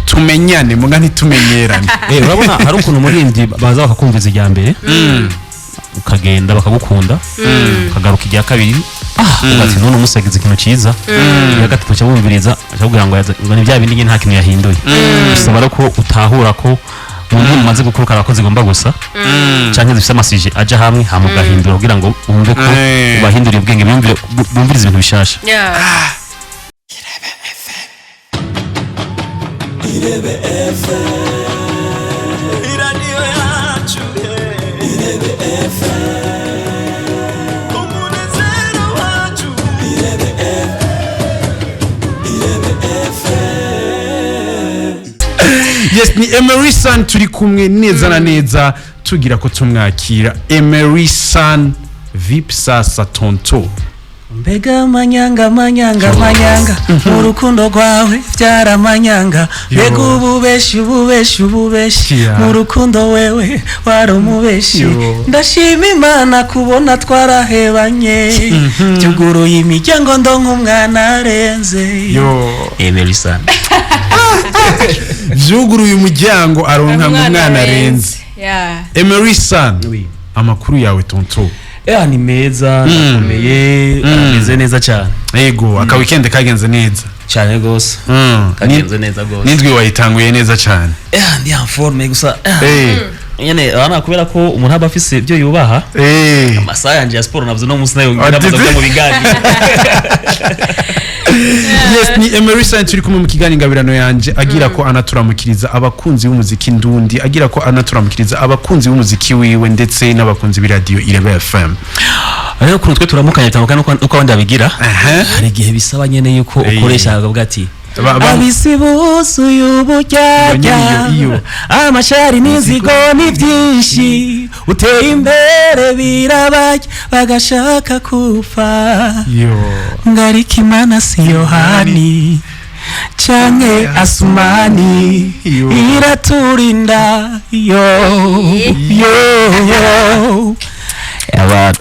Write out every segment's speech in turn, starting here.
tumenyane muga ntitumenyerane. Urabona hari ukuntu umurindi baza bakakumviza ijya mbere ukagenda bakagukunda ukagaruka ijya kabiri ugati none umusagize ikintu cyiza ya gatatu cyabumviriza cyabwira ngo ni bya bindi nta kintu yahinduye. Bisaba ko utahura ko umuntu umaze gukuruka abakozi gomba gusa cyangwa zifite amasije aja hamwe hamugahindura kugira ngo umve ko ubahindura ubwenge bumviriza ibintu bishasha. Irebe FM iradiyo yacu Irebe FM umunezero wacu Irebe FM. Yes, ni Emery San turi kumwe neza na neza tugira ko tumwakira. Emery San VIP sasa tonto. Mbega manyanga mu rukundo rwawe vyara manyanga. Mbega ububeshi mu rukundo wewe wari umubeshi. Ndashima Imana kubona twarahebanye byuguruye imiryango ndonka umwana arenze. Emery San byuguruye umuryango aronka umwana arenze. Emery San amakuru yawe tonto. Ni meza nakomeye ameze neza cyane. Yego aka weekend kagenze neza cyane gose. Kagenze neza gose. Nindwi wayitanguye neza cyane. Ndi en forme gusa. Nyene ana kubera ko umuntu aba afise byo yubaha. Amasaha yanje ya sport navuze no musi nayo ngira mu bigani. Yes, ni Emery San turi kumwe mu kiganiro ngabirano yanje agira ko anaturamukiriza abakunzi b'umuziki ndundi, agira ko anaturamukiriza abakunzi b'umuziki wiwe ndetse n'abakunzi b'iradio Irebe FM. Rero kuri twe turamukanye cyane uko abandi babigira. Hari igihe bisaba nyene yuko ukoresha agavuga ati abisibusu y'uburyarya amashari n'izigo ni byinshi uteye imbere birabajya bagashaka kufa ngarika Imana si Yohani canke Asumani iraturinda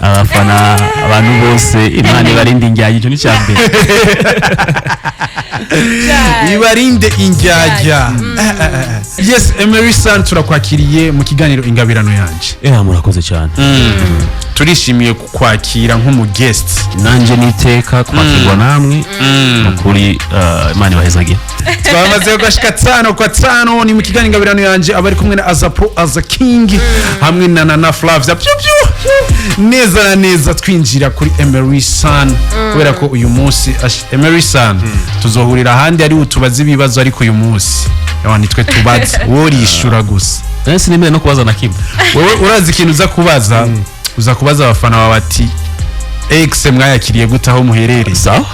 abafana abantu bose Imana ibarinde injyajya. Icyo ni cyambere ibarinde injyajya. Yes, Emery San turakwakiriye mu kiganiro ingabirano yanje. Murakoze cyane. Turishimiye kukwakira nk'umu guest. Nanje niteka kwakirwa namwe kuri Imana ibahezagira. Twamaze gashika 5 kwa 5 ni mu kiganiro ingabirano yanje abari kumwe na Azapro Aza King hamwe na Nana Flavia neza na neza twinjira kuri Emery San kubera ko uyu munsi Emery San tuzohurira ahandi ari utubaza ibibazo ariko uyu munsi nitwe tubaza worishura gusa. Nese nimere no kubaza na kimwe. Wewe urazi ikintu uza kubaza abafana bawe ati X mwayakiriye gutaho muherereye. Sawa.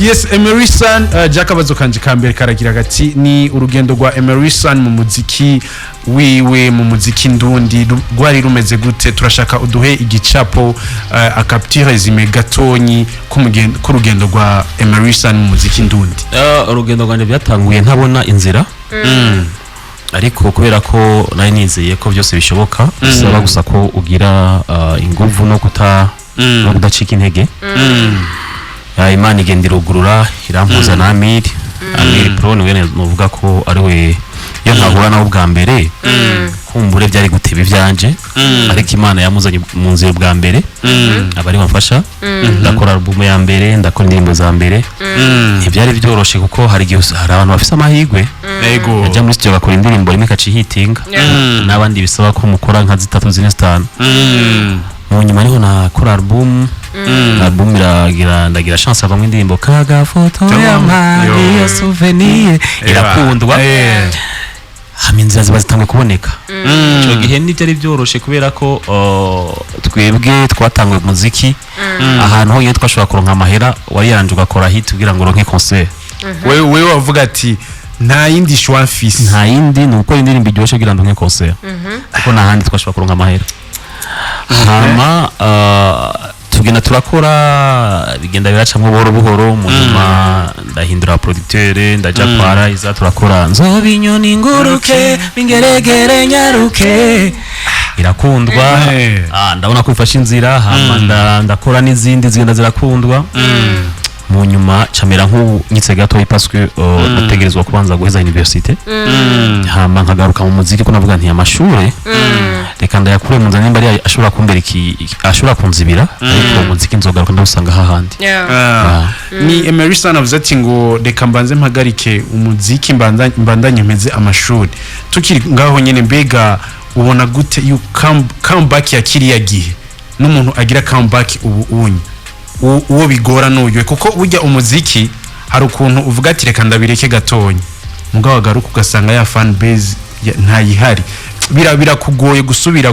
Yes, Emery San jakabazo kanje kambere karagira gati ni urugendo rwa Emery San mu muziki wiwe mu muziki ndundi rwari rumeze gute. Turashaka uduhe igicapo akaptire zime gatonyi ku rugendo rwa Emery San mu muziki ndundi. Urugendo rwanje byatanguye ntabona inzira ariko kubera ko nari nizeye ko byose bishoboka bisaba gusa ko ugira inguvu no kudacika intege. Imana igenda irugurura irampuza na Amir Pro niwe nuvuga ko ari we iyo ntahura nawe bwa mbere kumbure byari guteba ivyanje ariko Imana yamuzanye mu nzira bwa mbere abari bamfasha ndakora album ya mbere ndakora indirimbo za mbere ntibyari byoroshe kuko hari abantu bafise amahigwe yego ajya muri studio bakora indirimbo rimwe kaci hitinga n'abandi bisaba ko mukora nka 3 zine 5 mu nyuma niho nakora album ndagira chance avamwe indirimbo kaga foto ya mani yo souvenir irakundwa inzira ziba zitangwe kuboneka. Icyo gihe ntibyari byoroshe kubera ko twebwe twatangwe muziki ahantu honyine twashobora kuronka amahera wari yaranje ugakora hit kugira ngo uronke concert. Wewe wavuga ati nta yindi shwa mfise nta yindi nuko indirimbo iryoshe kugira ngo uronke concert kuko nta handi twashobora kuronka amahera. Hama tugenda turakora bigenda biracamwe buhoro mu nyuma ndahindura producteur ndaja kwara iza turakora nzobinyoni nguruke bingeregere nyaruke zirakundwa ndabona ko bifashe inzira hama ndakora n'izindi zigenda zirakundwa mu nyuma camera nk'unyitse gato parce que nategerezwa kubanza guheza université hama nkagaruka mu muziki ko navuga nti amashure reka ndayakure mu nzira nimba ari ashobora kumbera ashobora kunzibira ariko umuziki nzogaruka ndawusanga hahandi ni Emerson avuze ati ngo reka mbanze mpagarike umuziki mbandanye mpeze amashuri tukiri ngaho nyene mbega ubona gute you comeback ya kiriya gihe n'umuntu agira comeback ubu unye uwo bigora n'uyo kuko burya umuziki hari ukuntu uvuga ati reka ndabireke gatonye mugabo agaruka ugasanga ya fan base ntayihari birakugoye gusubira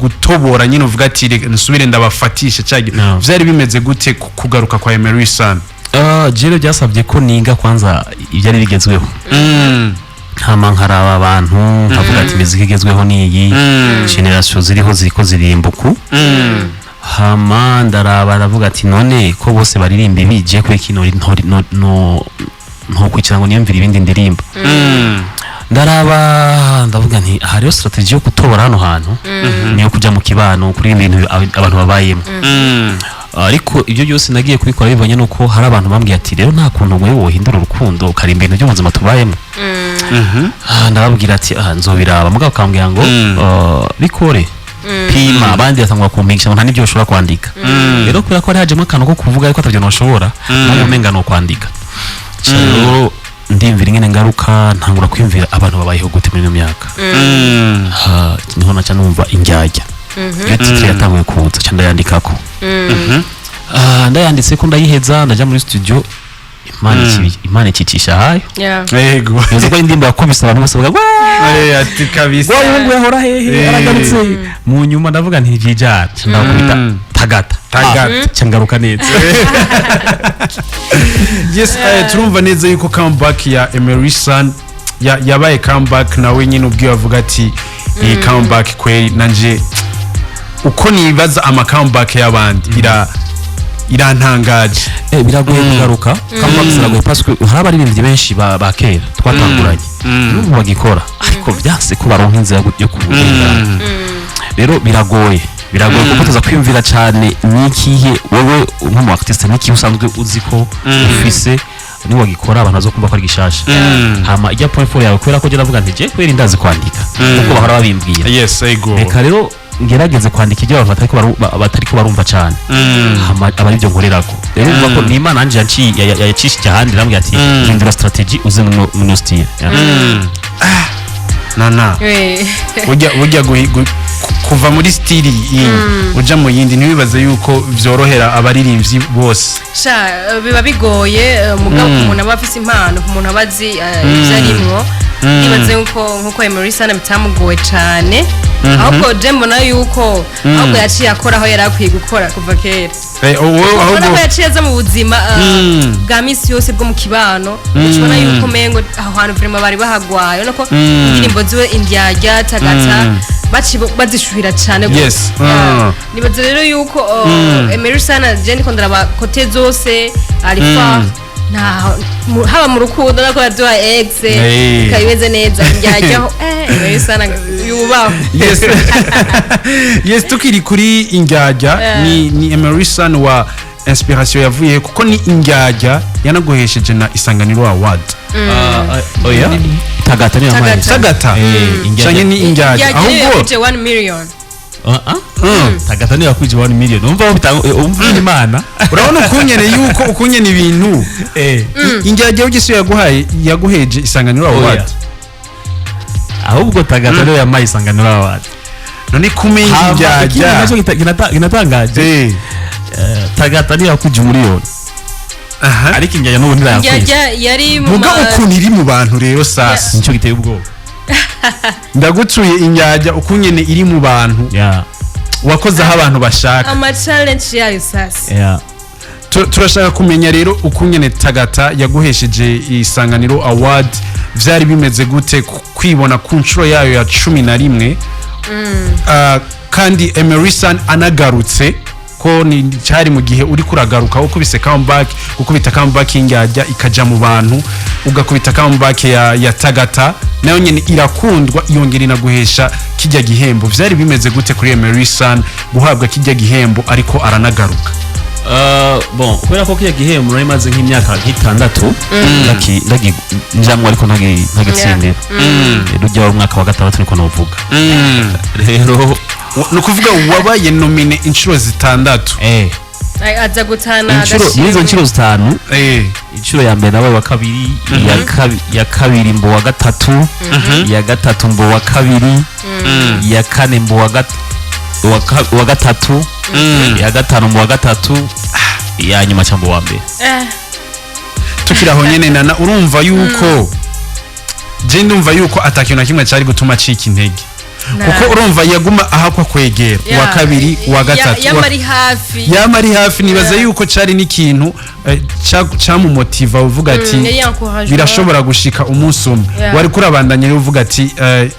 gutobora nyine uvuga ati reka nsubire ndabafatisha cyage byari bimeze gute kugaruka kwa Emerson jero byasabye ko ninga kwanza ibyari bigezweho hama nkaraba abantu nkavuga ati muziki igezweho niyi generation ziriko zirimbuku hama ndaraba ndavuga ati none ko bose baririmba bije kuri kino nto kwicira ngo niyumvira ibindi ndirimba ndaraba ndavuga nti hariyo strategy yo kutobora hano hantu niyo kujya mu kibano kuri ibintu abantu babayemo ariko ibyo byose nagiye kubikora bivanye nuko hari abantu bambwiye ati rero nta kuntu mwe wohindura urukundo ukarimba ibintu by'ubuzima tubayemo ndababwira ati nzobiraba mugabo kambwira ngo bikore pima abandi batangwa kumpigisha ngo nta nibyo ushobora kwandika rero kubera ko ari hajemo akantu ko kuvuga ariko atavyo nashobora ntabwo umenga no kwandika rero ndimvira ingene ngaruka ntangura kwimvira abantu babayeho gute muri myaka niho naca numva injyajya iyo titre yatanguye kuza cyane ndayandikako ndayanditse ko ndayiheza ndaja muri studio Imana ikicisha hayo yego nzi ko indimba yakubise abantu bose bavuga ati kabisa ngo yahora hehe aragarutse mu nyuma ndavuga nti vyijana ndakubita tagata cyangaruka neza yes turumva neza yuko comeback ya Emerson yabaye comeback nawe nyine ubwiye avuga ati iyi comeback kweli nanje uko nibaza ama comeback y'abandi irantangaje biragoye kugaruka comeback ziragoye parce que hari abaririmbyi benshi ba kera twatanguranye n'ubu bagikora ariko byase ko baronka inzira yo kubugenga rero biragoye kuko tuza kwiyumvira cyane nikihe wowe nk'umu artiste nikihe usanzwe uzi ko ufise ni wagikora abantu bazokumva ko ari gishasha hama ijya point for yawe kubera ko je navuga nti je kwera indazi kwandika kuko bahora babimbwira yes I go reka rero ngerageze kwandika ibyo batariko barumva cyane hama abari byo nkorerako rero uvuga ko ni Imana anje yacishije ahandi namwe ati hindura strategy uze mu style nana ujya kuva muri style iyi uja mu yindi ntibibaze yuko vyorohera abaririmbyi bose biba bigoye mugabo umuntu aba afise impano umuntu abazi ibyarimwo nibaze nkuko Emerson bitamugoye cyane ahubwo je mbona yuko ahubwo yaciye akora aho yari akwiye gukora kuva kera ahubwo yaciye aza mu buzima bwa misi yose bwo mu kibano ubona yuko mengo aho hantu vraiment bari bahagwaye nako indirimbo ziwe indyarya tagata bazishuhira cyane yes nibaze rero yuko Emerson je ndiko ndaraba kote zose alifa haba mu rukundo nako yaduha ex kayibeze neza njyajyaho Emerson yubaho yes tukiri kuri injyajya ni Emerson wa inspiration yavuye kuko ni injyajya yanagohesheje na Isanganiro Award oya tagata ni amaye tagata cyane ni injyajya ahubwo 1 million tagata ni yakwije 1 million umva Imana urabona ukunyene ibintu injyajya ugise yaguheje Isanganiro Award ahubwo tagata ni yamaye Isanganiro Award none kumenya injyajya ginatangaje tagata ni yakwije miliyoni ariko injyajya n'ubu ntirayakwije yari muga ukuntu iri mu bantu rero sasa nicyo giteye ubwoba ndagutuye injyajya ukunyene iri mu bantu wakoze aho abantu bashaka ama challenge yayo sasa turashaka kumenya rero ukunyene tagata yaguhesheje Isanganiro Award vyari bimeze gute kwibona ku nshuro yayo ya 11 kandi Emerson anagarutse ko ni cyari mu gihe uri kuragaruka ukubise comeback gukubita comeback y'injyajya ikaja mu bantu ugakubita comeback ya Tagata nayo nyene irakundwa iyongera inaguhesha kijya gihembo vyari bimeze gute kuri Emery San guhabwa kijya gihembo ariko aranagaruka bon kubera ko kijya gihembo nari maze nk'imyaka nk'itandatu njamwe ariko ntagitsindira rujya mu mwaka wa gatandatu niko novuga rero nukuvuga wabaye nomine inshuro zitandatu aza gutana muri izo nshuro zitanu inshuro ya mbere nabaye wa kabiri ya kabiri mbo wa gatatu ya gatatu mbo wa kabiri ya kane mbo wa gatatu ya gatanu mbo wa gatatu ya nyuma cyambo wa mbere tukiraho nyene nana urumva yuko je ndumva yuko atakintu na kimwe cyari gutuma cika intege kuko urumva yaguma ahakwa kwegera wa kabiri wa gatatu yamari hafi nibaza yuko cari n'ikintu camumotiva uvuga ati birashobora gushika umunsi umwe wari kurabandanya uvuga ati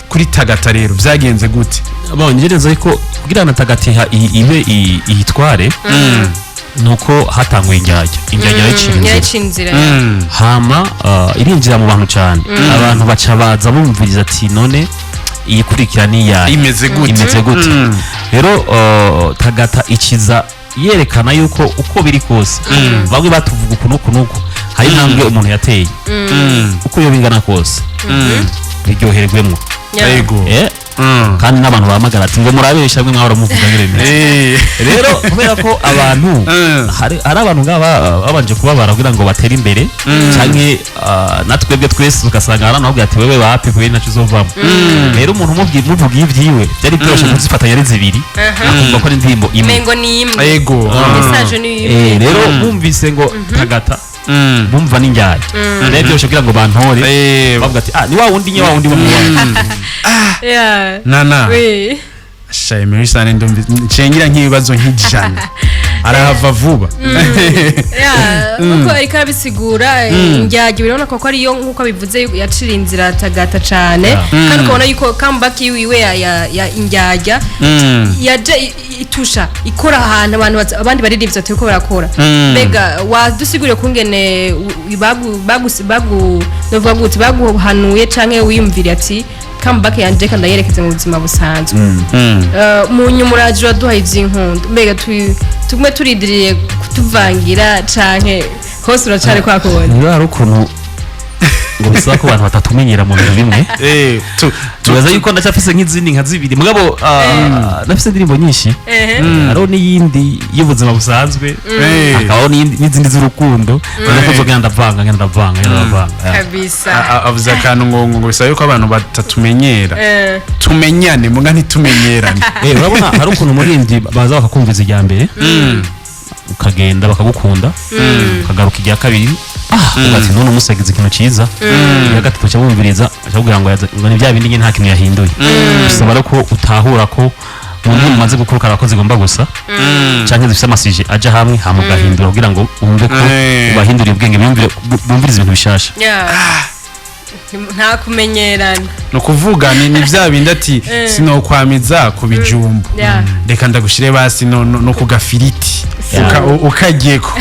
kuri Tagata rero vyagenze gute bon ngereza ko kugira na Tagata ibe ihitware nuko hatanguye injyajya y'inzira hama irinjira mu bantu cyane abantu baca baza bumviriza ati none iyikurikira niya imeze gute rero Tagata ikiza yerekana yuko uko biri kose bamwe batuvuga kunuko hari intambwe umuntu yateye uko yo bingana kose biryoherwemo yego kandi n'abantu bahamagara ati ngo murabesha mwe mwahora muvuga ngirene rero kubera ko abantu hari abantu ngaba babanje kubabara kugira ngo batere imbere canke natwebwe twese ugasanga arana avuga ati wewe bape kwe nacu zovamo rero umuntu muvuga ivyiwe byari byoshe kuzifata yari zibiri akumva ko ari ndimbo imwe mengo ni imwe yego message ni imwe rero bumvise ngo Tagata bumva n'injyajya rero byoshe kugira ngo bantore bavuga ati ni wa wundi nana Emery San cengira nk'ibibazo nk'ijana arahava vuba nuko ariko arabisigura injyajya urabona ko ariyo nkuko bivuze yacira inzira Tagata cyane kandi ukabona yuko comeback yiwe ya injyajya yaje itusha ikora ahantu abantu abandi baririmbye ati ko barakora mbega wadusiguriye kungene baguhanuye canke wiyumvire ati comeback yanje kandi yerekeze mu buzima busanzwe mu nyumuraje waduhaye ivy'inkundo mbega tugume turidiriye kutuvangira canke hose uracari kwakubona niba hari ukuntu ngo bisaba ko abantu batatumenyera mu bintu bimwe tubaza yuko ndacyafise nk'izindi nka zibiri mugabo nafise indirimbo nyinshi hariho n'iyindi y'ubuzima busanzwe hakabaho n'izindi z'urukundo ndakuvuga ngenda ndavanga kabisa avuze akantu ngo bisaba yuko abantu batatumenyera tumenyane muga ntitumenyerane urabona hari ukuntu murindi baza bakakumviza ijya mbere ukagenda bakagukunda ukagaruka ijya kabiri ugati none umusagize ikintu ciza ya gatatu cyabumviriza cyabwira ngo ni bya bindi nta kintu yahinduye bisaba ko utahura ko umuntu umaze gukuruka abakozi gomba gusa cyangwa zifite amasije aja hamwe hamugahindura kugira ngo umve ko ubahindura ubwenge bumviriza ibintu bishasha nta kumenyerana no kuvuga ni bya bindi ati sinokwamiza ku bijumbu reka ndagushire basi no ku gafiriti ukagiyeko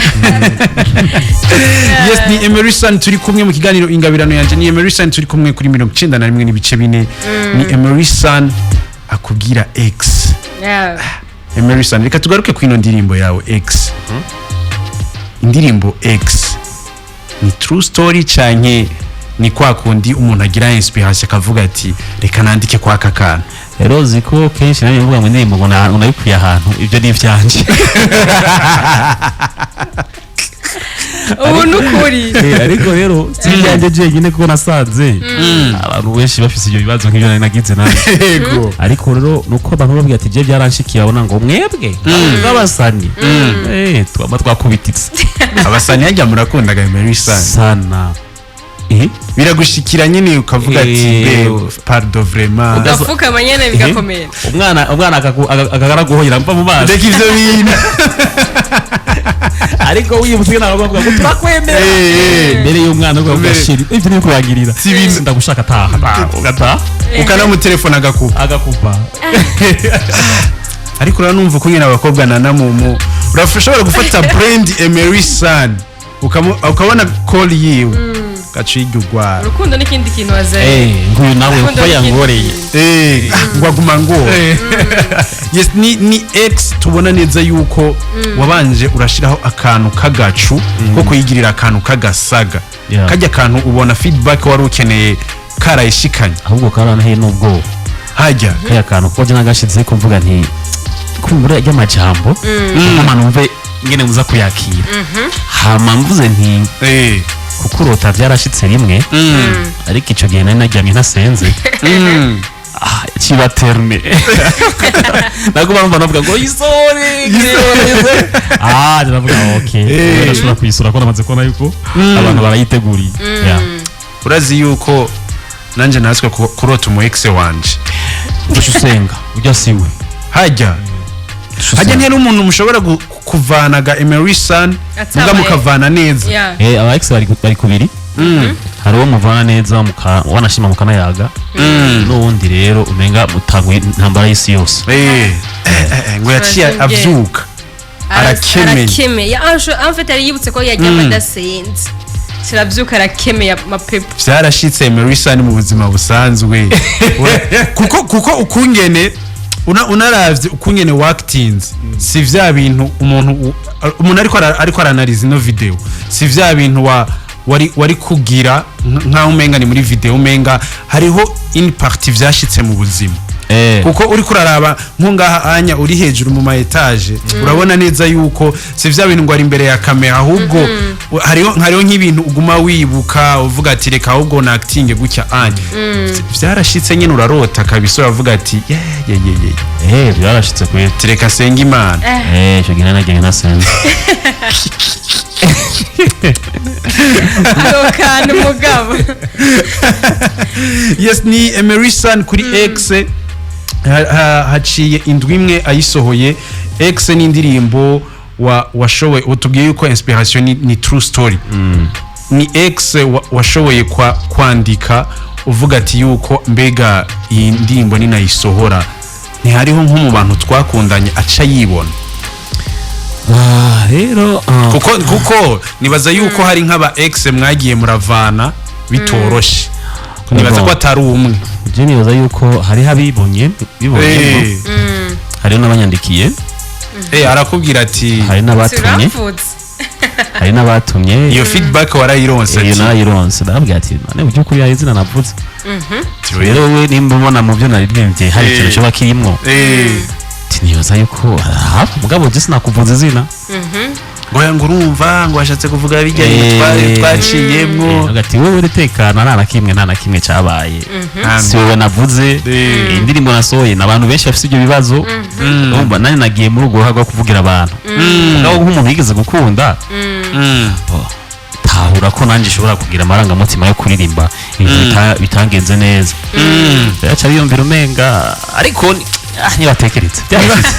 yes ni Emery San turi kumwe mu kiganiro ingabirano yanje ni Emery San turi kumwe kuri 91 n'ibice bine ni Emery San akubwira X Emery San reka tugaruke kwino ndirimbo yawe X indirimbo X ni true story canke ni kwa kundi umuntu agira inspiration akavuga ati reka nandike kwa kakana rero ziko kenshi nayo mvuga ngo ndimo ngo unayikuye ahantu ibyo ni ivyanje ubu nukuri ariko rero sinjye jenyine ko nasanze abantu benshi bafise ibyo bibazo nk'ibyo nari nagize nawe yego ariko rero nuko abantu bavuga ati je byaranshikiye abona ngo mwebwe babasani twaba twakubititse abasani yajya murakundaga Emery San sana biragushikira nyine ukavuga ati pardon vraiment ugafuka manyene bigakomera umwana akagara guhoyira mva mu mazi ndeka ivyo bintu ariko wiyumvise nawe bavuga ngo turakwemera mbere y'umwana uvuga ngo shiri ivyo ni kurangirira ndagushaka taha ugataha ukana mu telefone agakupa ariko uranumva uko nyine abakobwa na mumu urashobora gufata brand Emery Sun ukabona call yiwe gaciye ugwara urukundo n'ikindi kintu wazaye nguyu nawe Urukundo uko n'ikindi yangoreye kintu. ngwaguma ngo yes ni ex tubona neza yuko wabanje urashiraho akantu kagacu ko kuyigirira akantu kagasaga Yeah. kajya akantu ubona feedback wari ukeneye karayishikanye ahubwo karanahe n'ubwo hajya kaya kantu ko je nagashize ko mvuga nti kumbura y'amajambo nkama numve ngene muza kuyakira hama mvuze nti kukurota byarashitse rimwe ariko ico gihe nari naryamye ntasenze kibaterne naguma numva navuga ngo isore ndavuga okay ndashobora kuyisura ko namaze kubona yuko abantu barayiteguriye Yeah. urazi yuko nanje naswe kurota umu ex wanje ujya usenga ujya siwe hajya ntera umuntu mushobora kuvanaga Emery Sun muga mukavana neza Yeah. aba ex bari kubiri hari uwo muvana neza wanashima mukanayaga n'uwundi rero umenga mutangwe intambara y'isi yose ngo yaciye avyuka arakemeye en fait yari yibutse ko yaryama adasenze kiravyuka arakemeye amapepo vyarashitse Emery Sun mu buzima busanzwe kuko ukungene unaravye ukungene wactings si vya bintu umuntu ariko aranaliza ino video si vya bintu wari kugira nkaho umenga ni muri video umenga hariho in party vyashitse mu buzima kuko uri kuraraba nkungaha anya uri hejuru mu ma etage urabona neza yuko si vya bintu ngo ari imbere ya kamera ahubwo hariho nk'ibintu uguma wibuka uvuga ati reka ahubwo na acting gutya anya vyarashitse nyine urarota kabisa uravuga ati byarashitse kwe reka senga Imana ico gihe nagiye nasenze ako kantu mugabo yes ni Emery Sun kuri X haciye indwi imwe ayisohoye X ni indirimbo washoboye utubwiye yuko inspiration ni true story ni X washoboye kwandika uvuga ati yuko mbega iyi ndirimbo ni nayisohora ntihariho nko mu bantu twakundanye aca yibona rero kuko nibaza yuko hari nk'aba X mwagiye muravana bitoroshe nibaza ko atari umwe je nibaza yuko hari habibonye hari n'abanyandikiye arakubwira ati hari n'abatumye hari n'abatumye iyo feedback warayironse iyo nayironse ndababwira ati none buryo kuri yayi zina navuze rero we nimba ubona mu byo naririmbye hari ikintu cyo bakirimo nibaza yuko mugabo je sinakuvuza izina ngo urumva ngo washatse kuvuga bijya twaciyemwo hagati wowe ritekana nta na kimwe cyabaye si wowe navuze indirimbo nasohoye n'abantu benshi bafite ibyo bibazo urumva nani nagiye muri ubwo ruhago kuvugira abantu mugabo nk'umuntu yigeze gukunda tahura ko nanjye ishobora kugira amarangamutima yo kuririmba ibintu bitangenze neza yaca biyumvira umenga ariko ntibatekeretse byahise